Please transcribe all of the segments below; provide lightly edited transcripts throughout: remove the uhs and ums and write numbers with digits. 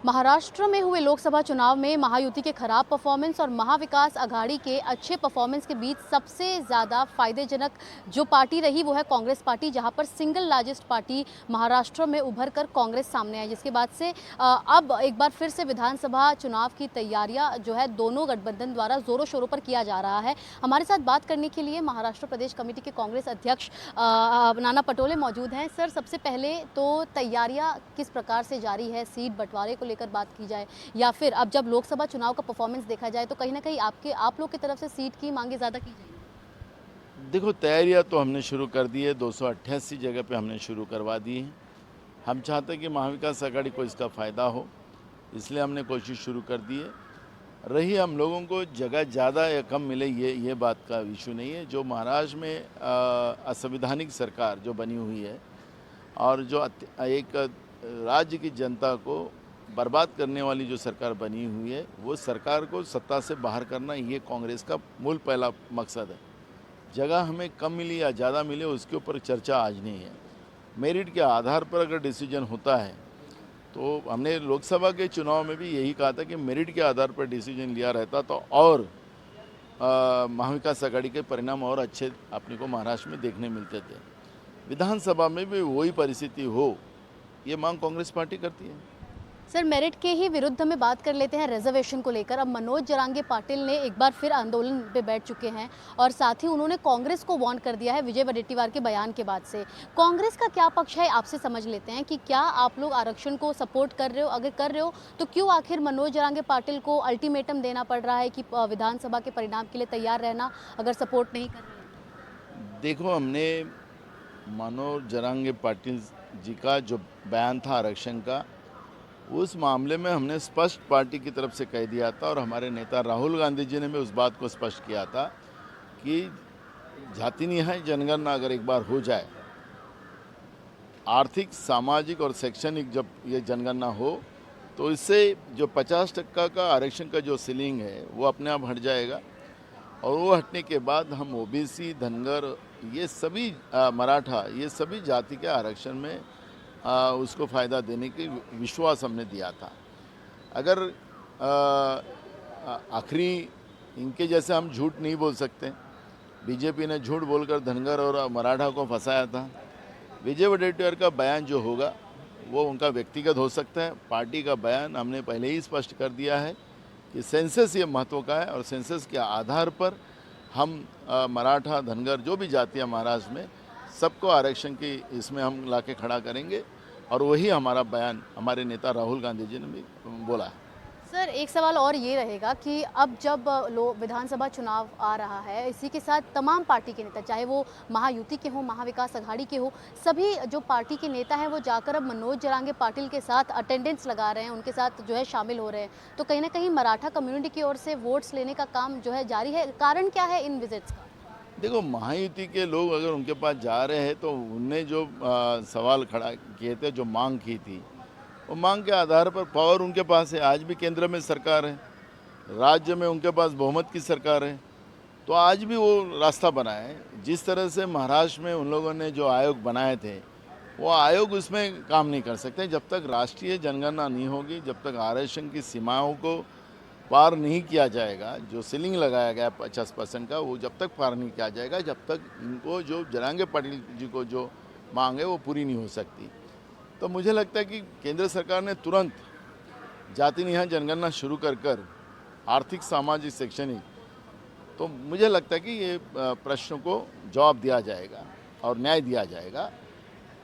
महाराष्ट्र में हुए लोकसभा चुनाव में महायुति के खराब परफॉर्मेंस और महाविकास आघाड़ी के अच्छे परफॉर्मेंस के बीच सबसे ज़्यादा फायदेजनक जो पार्टी रही वो है कांग्रेस पार्टी, जहां पर सिंगल लार्जेस्ट पार्टी महाराष्ट्र में उभर कर कांग्रेस सामने आई, जिसके बाद से अब एक बार फिर से विधानसभा चुनाव की तैयारियां जो है दोनों गठबंधन द्वारा जोरों शोरों पर किया जा रहा है। हमारे साथ बात करने के लिए महाराष्ट्र प्रदेश कमेटी के कांग्रेस अध्यक्ष नाना पटोले मौजूद हैं। सर, सबसे पहले तो तैयारियां किस प्रकार से जारी है? सीट बंटवारे को लेकर बात की जाए या फिर अब जब लोकसभा चुनाव का परफॉर्मेंस देखा जाए तो कहीं ना कहीं आप लोग की तरफ से सीट की मांगे ज़्यादा की जाएगी? देखो, तैयारियां तो हमने शुरू कर दी है। 288 जगह पे हमने शुरू करवा दी है। हम चाहते हैं कि महाविकास आघाड़ी को इसका फ़ायदा हो, इसलिए हमने कोशिश शुरू कर दी है। रही हम लोगों को जगह ज़्यादा या कम मिले, ये बात का इशू नहीं है। जो महाराष्ट्र में असंवैधानिक सरकार जो बनी हुई है और जो एक राज्य की जनता को बर्बाद करने वाली जो सरकार बनी हुई है, वो सरकार को सत्ता से बाहर करना, ये कांग्रेस का मूल पहला मकसद है। जगह हमें कम मिली या ज़्यादा मिले उसके ऊपर चर्चा आज नहीं है। मेरिट के आधार पर अगर डिसीजन होता है तो हमने लोकसभा के चुनाव में भी यही कहा था कि मेरिट के आधार पर डिसीजन लिया रहता तो और महाविकास आघाड़ी के परिणाम और अच्छे अपने को महाराष्ट्र में देखने मिलते थे। विधानसभा में भी वही परिस्थिति हो, ये मांग कांग्रेस पार्टी करती है। सर, मेरिट के ही विरुद्ध में बात कर लेते हैं रिजर्वेशन को लेकर। अब मनोज जरांगे पाटिल ने एक बार फिर आंदोलन पे बैठ चुके हैं और साथ ही उन्होंने कांग्रेस को वार्न कर दिया है विजय वडेट्टीवार के बयान के बाद से। कांग्रेस का क्या पक्ष है, आपसे समझ लेते हैं कि क्या आप लोग आरक्षण को सपोर्ट कर रहे हो? अगर कर रहे हो तो क्यों आखिर मनोज जरांगे पाटिल को अल्टीमेटम देना पड़ रहा है कि विधानसभा के परिणाम के लिए तैयार रहना, अगर सपोर्ट नहीं कर रहे? देखो, हमने मनोज जरांगे पाटिल जी का जो बयान था आरक्षण का, उस मामले में हमने स्पष्ट पार्टी की तरफ से कह दिया था और हमारे नेता राहुल गांधी जी ने भी उस बात को स्पष्ट किया था कि जाति निहाय जनगणना अगर एक बार हो जाए, आर्थिक, सामाजिक और शैक्षणिक जब ये जनगणना हो तो इससे जो 50% का आरक्षण का जो सीलिंग है वो अपने आप हट जाएगा और वो हटने के बाद हम ओबीसी, धनगर, ये सभी मराठा, ये सभी जाति के आरक्षण में उसको फ़ायदा देने की विश्वास हमने दिया था। अगर आखिरी इनके जैसे हम झूठ नहीं बोल सकते। बीजेपी ने झूठ बोलकर धनगर और मराठा को फंसाया था। विजय वडेट्टीवार का बयान जो होगा वो उनका व्यक्तिगत हो सकता है। पार्टी का बयान हमने पहले ही स्पष्ट कर दिया है कि सेंसस ये महत्व का है और सेंसस के आधार पर हम मराठा, धनगर, जो भी जातियाँ महाराष्ट्र में, सबको आरक्षण की इसमें हम लाके खड़ा करेंगे और वही हमारा बयान हमारे नेता राहुल गांधी जी ने भी बोला है। सर, एक सवाल और ये रहेगा कि अब जब विधानसभा चुनाव आ रहा है, इसी के साथ तमाम पार्टी के नेता, चाहे वो महायुति के हों, महाविकास आघाड़ी के हों, सभी जो पार्टी के नेता हैं वो जाकर अब मनोज जरांगे पाटिल के साथ अटेंडेंस लगा रहे हैं, उनके साथ जो है शामिल हो रहे हैं। तो कहीं ना कहीं मराठा कम्युनिटी की ओर से वोट्स लेने का काम जो है जारी है। कारण क्या है इन विजिट्स का? देखो, महायुति के लोग अगर उनके पास जा रहे हैं तो उनने जो सवाल खड़ा किए थे, जो मांग की थी, वो मांग के आधार पर पावर उनके पास है। आज भी केंद्र में सरकार है, राज्य में उनके पास बहुमत की सरकार है, तो आज भी वो रास्ता बनाए। जिस तरह से महाराष्ट्र में उन लोगों ने जो आयोग बनाए थे, वो आयोग उसमें काम नहीं कर सकते जब तक राष्ट्रीय जनगणना नहीं होगी, जब तक आरक्षण की सीमाओं को पार नहीं किया जाएगा। जो सीलिंग लगाया गया 50% का, वो जब तक पार नहीं किया जाएगा, जब तक इनको जो जरांगे पाटिल जी को जो मांग है वो पूरी नहीं हो सकती। तो मुझे लगता है कि केंद्र सरकार ने तुरंत जाति निहाय जनगणना शुरू कर आर्थिक, सामाजिक, शैक्षणिक, तो मुझे लगता है कि ये प्रश्नों को जवाब दिया जाएगा और न्याय दिया जाएगा।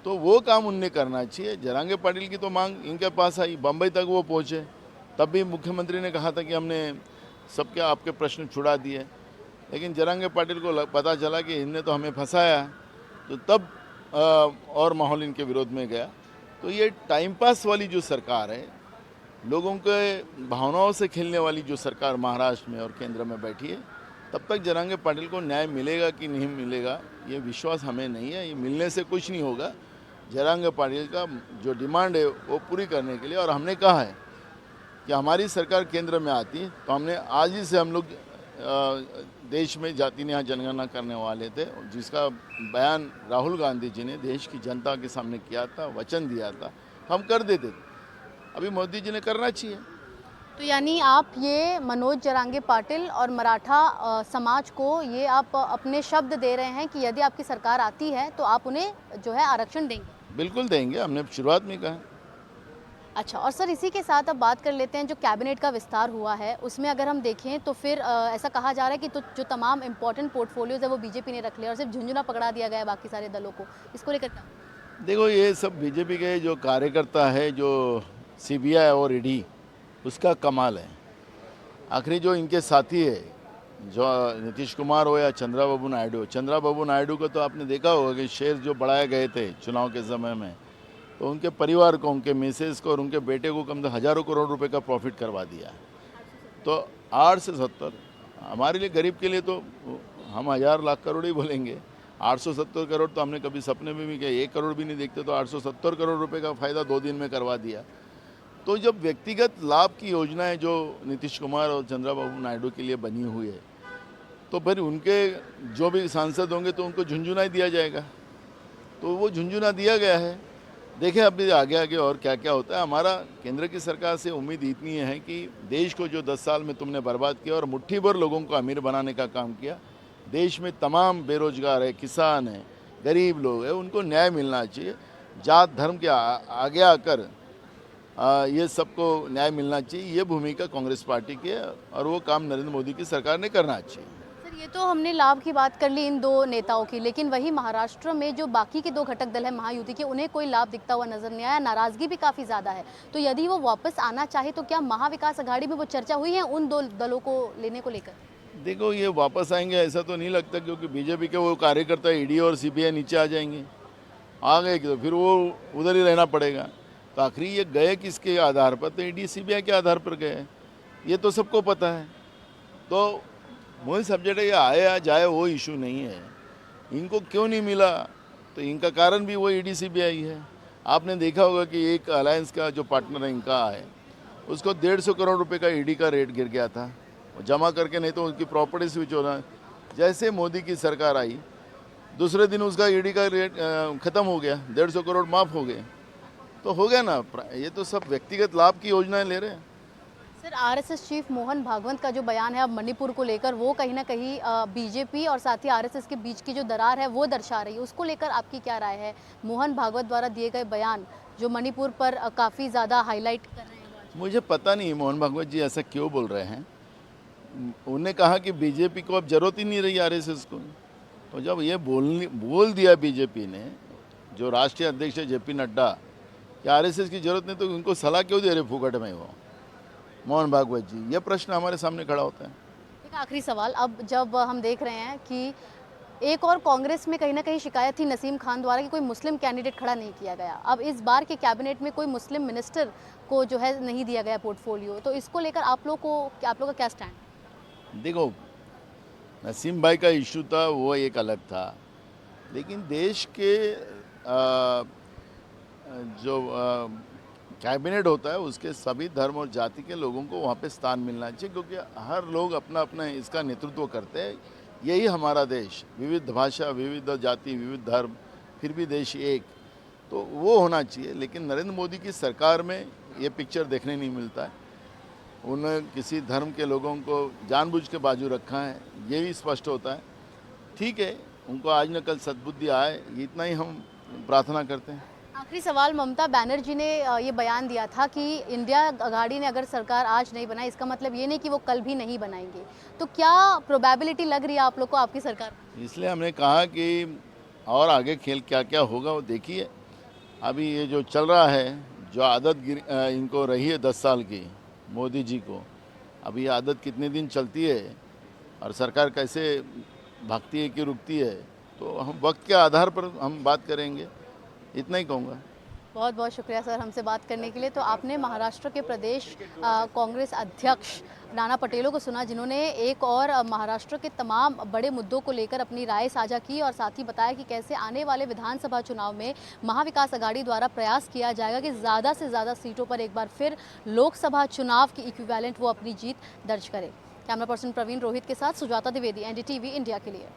तो वो काम उनने करना चाहिए। जरांगे पाटिल की तो मांग इनके पास आई, बम्बई तक वो पहुँचे, तब भी मुख्यमंत्री ने कहा था कि हमने सबके आपके प्रश्न छुड़ा दिए, लेकिन जरांगे पाटिल को पता चला कि इनने तो हमें फंसाया, तो तब और माहौल इनके विरोध में गया। तो ये टाइम पास वाली जो सरकार है, लोगों के भावनाओं से खेलने वाली जो सरकार महाराष्ट्र में और केंद्र में बैठी है, तब तक जरांगे पाटिल को न्याय मिलेगा कि नहीं मिलेगा, ये विश्वास हमें नहीं है। ये मिलने से कुछ नहीं होगा। जरांगे पाटिल का जो डिमांड है वो पूरी करने के लिए, और हमने कहा है कि हमारी सरकार केंद्र में आती है तो हमने आज ही से हम लोग देश में जाति निहाय जनगणना करने वाले थे, जिसका बयान राहुल गांधी जी ने देश की जनता के सामने किया था, वचन दिया था, हम कर देते थे। अभी मोदी जी ने करना चाहिए। तो यानी आप ये मनोज जरांगे पाटिल और मराठा समाज को ये आप अपने शब्द दे रहे हैं कि यदि आपकी सरकार आती है तो आप उन्हें जो है आरक्षण देंगे। बिल्कुल देंगे, हमने शुरुआत में कहा। अच्छा, और सर इसी के साथ अब बात कर लेते हैं जो कैबिनेट का विस्तार हुआ है उसमें अगर हम देखें तो फिर ऐसा कहा जा रहा है कि तो जो तमाम इंपॉर्टेंट पोर्टफोलियोज है वो बीजेपी ने रख लिया और सिर्फ झुंझुना पकड़ा दिया गया है बाकी सारे दलों को। इसको लेकर क्या? देखो, ये सब बीजेपी के जो कार्यकर्ता है, जो सीबीआई और ईडी, उसका कमाल है। आखिरी जो इनके साथी है, जो नीतीश कुमार हो या चंद्राबाबू नायडू को तो आपने देखा होगा कि शेयर जो बढ़ाए गए थे चुनाव के समय में, तो उनके परिवार को, उनके मिसेस को और उनके बेटे को कम से हज़ारों करोड़ रुपए का प्रॉफिट करवा दिया। तो 8 से 70, हमारे लिए गरीब के लिए तो हम 1000 लाख करोड़ ही बोलेंगे। 870 करोड़ तो हमने कभी सपने में भी किया, 1 करोड़ भी नहीं देखते, तो 870 करोड़ रुपए का फ़ायदा 2 दिन में करवा दिया। तो जब व्यक्तिगत लाभ की योजनाएं जो नीतीश कुमार और चंद्रबाबू नायडू के लिए बनी हुई है, तो फिर उनके जो भी सांसद होंगे तो उनको झुंझुना ही दिया जाएगा। तो वो झुंझुना दिया गया है। देखें अभी आगे आगे और क्या क्या होता है। हमारा केंद्र की सरकार से उम्मीद इतनी है कि देश को जो 10 साल में तुमने बर्बाद किया और मुट्ठी भर लोगों को अमीर बनाने का काम किया, देश में तमाम बेरोजगार है, किसान है, गरीब लोग हैं, उनको न्याय मिलना चाहिए। जात धर्म के आगे आकर ये सबको न्याय मिलना चाहिए। ये भूमिका कांग्रेस पार्टी की है और वो काम नरेंद्र मोदी की सरकार ने करना चाहिए। सर ये तो हमने लाभ की बात कर ली इन दो नेताओं की, लेकिन वही महाराष्ट्र में जो बाकी के दो घटक दल है महायुति के, उन्हें कोई लाभ दिखता हुआ नजर नहीं आया। नाराजगी भी काफी ज्यादा है। तो यदि वो वापस आना चाहे तो क्या महाविकास आघाड़ी में वो चर्चा हुई है उन दो दलों को लेने को लेकर? देखो, ये वापस आएंगे ऐसा तो नहीं लगता, क्योंकि बीजेपी के वो कार्यकर्ता ईडी और सीबीआई नीचे आ जाएंगे। आ गए तो फिर वो उधर ही रहना पड़ेगा। तो आखिरी ये गए किसके आधार पर? तो ईडी सीबीआई के आधार पर गए, ये तो सबको पता है। तो मूल सब्जेक्ट है, ये आए या जाए वो इशू नहीं है। इनको क्यों नहीं मिला, तो इनका कारण भी वो ईडी सीबीआई है। आपने देखा होगा कि एक अलायंस का जो पार्टनर है इनका है, उसको 150 करोड़ रुपए का ईडी का रेट गिर गया था, जमा करके, नहीं तो उनकी प्रॉपर्टी स्विच होना। जैसे मोदी की सरकार आई, दूसरे दिन उसका ईडी का रेट ख़त्म हो गया, 150 करोड़ माफ़ हो गए। तो हो गया ना। ये तो सब व्यक्तिगत लाभ की योजनाएं ले रहे हैं। सर आरएसएस चीफ मोहन भागवत का जो बयान है अब मणिपुर को लेकर, वो कहीं ना कहीं बीजेपी और साथ ही आरएसएस के बीच की जो दरार है वो दर्शा रही है। उसको लेकर आपकी क्या राय है? मोहन भागवत द्वारा दिए गए बयान जो मणिपुर पर काफ़ी ज़्यादा हाईलाइट कर रहे हैं। मुझे पता नहीं मोहन भागवत जी ऐसा क्यों बोल रहे हैं। उन्होंने कहा कि बीजेपी को अब जरूरत ही नहीं रही आरएसएस को। तो जब ये बोल दिया बीजेपी ने, जो राष्ट्रीय अध्यक्ष है जेपी नड्डा, कि आरएसएस की जरूरत नहीं, तो उनको सलाह क्यों दे रहे फुकट में वो मोहन भागवत जी? ये प्रश्न हमारे सामने खड़ा होता है। एक आखिरी सवाल, अब जब हम देख रहे हैं कि एक और कांग्रेस में कहीं ना कहीं शिकायत थी नसीम खान द्वारा कि कोई मुस्लिम कैंडिडेट खड़ा नहीं किया गया, अब इस बार के कैबिनेट में कोई मुस्लिम मिनिस्टर को जो है नहीं दिया गया पोर्टफोलियो, तो इसको लेकर आप लोग का क्या स्टैंड? देखो, नसीम भाई का इशू था वो एक अलग था, लेकिन देश के जो कैबिनेट होता है उसके सभी धर्म और जाति के लोगों को वहाँ पे स्थान मिलना चाहिए, क्योंकि हर लोग अपना अपना इसका नेतृत्व करते हैं। यही हमारा देश, विविध भाषा, विविध जाति, विविध धर्म, फिर भी देश एक, तो वो होना चाहिए। लेकिन नरेंद्र मोदी की सरकार में ये पिक्चर देखने नहीं मिलता है। उन्होंने किसी धर्म के लोगों को जानबूझ के बाजू रखा है, ये भी स्पष्ट होता है। ठीक है, उनको आज न कल सद्बुद्धि आए, इतना ही हम प्रार्थना करते हैं। आखिरी सवाल, ममता बनर्जी ने ये बयान दिया था कि इंडिया आघाड़ी ने अगर सरकार आज नहीं बनाई, इसका मतलब ये नहीं कि वो कल भी नहीं बनाएंगे, तो क्या प्रोबेबिलिटी लग रही है आप लोग को आपकी सरकार? इसलिए हमने कहा कि और आगे खेल क्या क्या होगा वो देखिए। अभी ये जो चल रहा है, जो आदत इनको रही है 10 साल की मोदी जी को, अभी ये आदत कितने दिन चलती है और सरकार कैसे भागती है कि रुकती है, तो हम वक्त के आधार पर हम बात करेंगे, इतना ही कहूँगा। बहुत बहुत शुक्रिया सर हमसे बात करने के लिए। तो आपने महाराष्ट्र के प्रदेश कांग्रेस अध्यक्ष नाना पटेलों को सुना, जिन्होंने एक और महाराष्ट्र के तमाम बड़े मुद्दों को लेकर अपनी राय साझा की और साथ ही बताया कि कैसे आने वाले विधानसभा चुनाव में महाविकास आघाड़ी द्वारा प्रयास किया जाएगा कि ज़्यादा से ज़्यादा सीटों पर एक बार फिर लोकसभा चुनाव की इक्विवेलेंट वो अपनी जीत दर्ज करे। कैमरा पर्सन प्रवीण रोहित के साथ सुजाता द्विवेदी, एनडीटीवी इंडिया के लिए।